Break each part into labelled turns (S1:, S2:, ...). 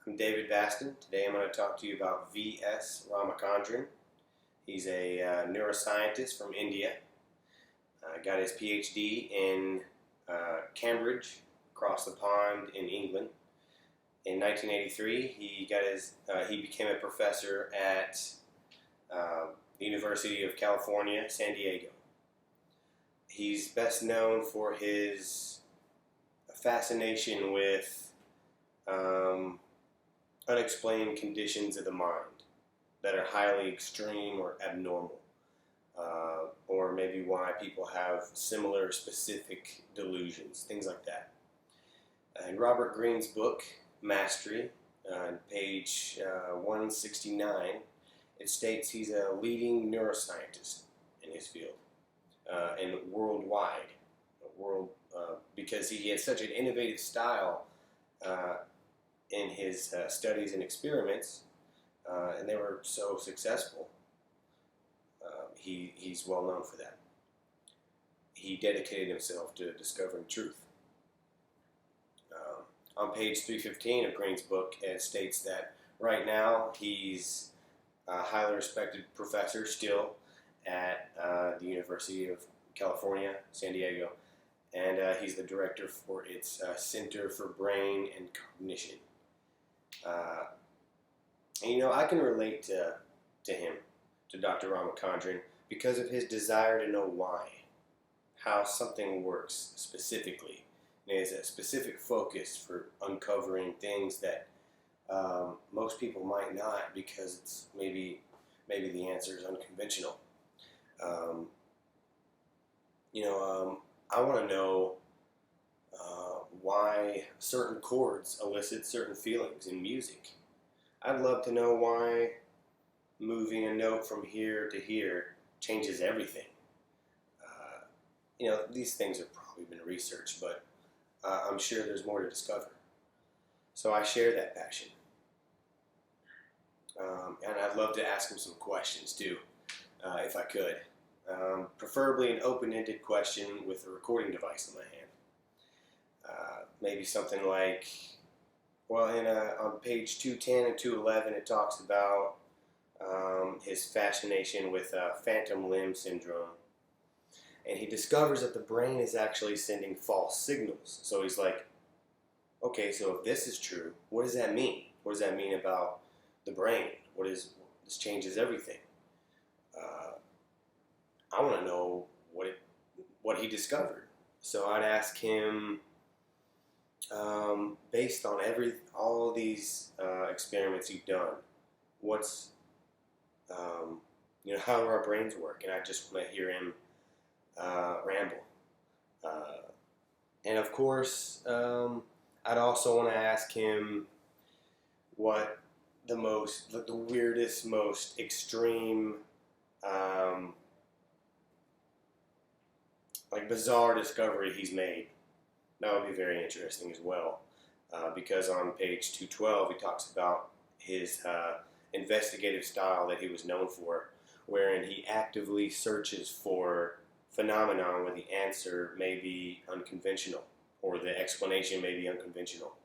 S1: I'm David Baston. Today I'm going to talk to you about V.S. Ramachandran. He's a neuroscientist from India. Got his PhD in Cambridge, across the pond in England. In 1983, he became a professor at the University of California, San Diego. He's best known for his fascination with unexplained conditions of the mind that are highly extreme or abnormal, or maybe why people have similar specific delusions, things like that. In Robert Greene's book, Mastery, on page 169, it states he's a leading neuroscientist in his field, and worldwide, because he had such an innovative style in his studies and experiments, and they were so successful. He's well known for that. He dedicated himself to discovering truth. On page 315 of Greene's book, it states that right now he's a highly respected professor still at the University of California, San Diego, and he's the director for its Center for Brain and Cognition. And I can relate to him, to Dr. Ramachandran, because of his desire to know why, how something works specifically. And he has a specific focus for uncovering things that most people might not, because it's maybe the answer is unconventional. I want to know why certain chords elicit certain feelings in music. I'd love to know why moving a note from here to here changes everything. These things have probably been researched, but I'm sure there's more to discover. So I share that passion. And I'd love to ask him some questions too, if I could. Preferably an open-ended question with a recording device in my hand. Maybe something like, on page 210 and 211 it talks about his fascination with phantom limb syndrome. And he discovers that the brain is actually sending false signals. So he's like, okay, so if this is true, what does that mean? What does that mean about the brain? This changes everything. I want to know what he discovered. So I'd ask him, based on all of these experiments you've done, how do our brains work? And I just want to hear him ramble. And of course, I'd also want to ask him what the weirdest, most extreme, bizarre discovery he's made. That would be very interesting as well, because on page 212 he talks about his investigative style that he was known for, wherein he actively searches for phenomenon where the answer may be unconventional, or the explanation may be unconventional.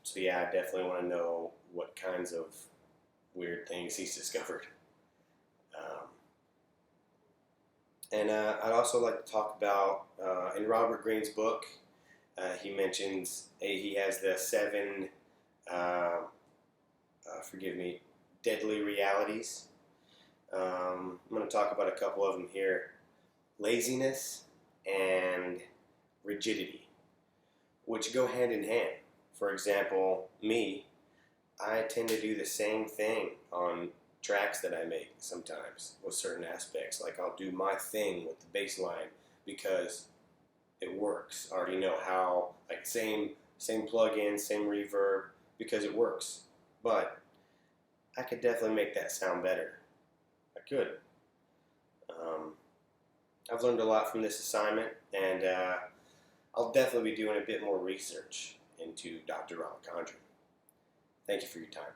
S1: So yeah, I definitely want to know what kinds of weird things he's discovered. And I'd also like to talk about, in Robert Greene's book, he mentions he has the 7, deadly realities. I'm going to talk about a couple of them here. Laziness and rigidity, which go hand in hand. For example, I tend to do the same thing on tracks that I make sometimes with certain aspects. Like I'll do my thing with the bass line because it works. I already know how, same plug-in, same reverb, because it works. But I could definitely make that sound better. I could. I've learned a lot from this assignment, and I'll definitely be doing a bit more research into Dr. Ramachandran. Thank you for your time.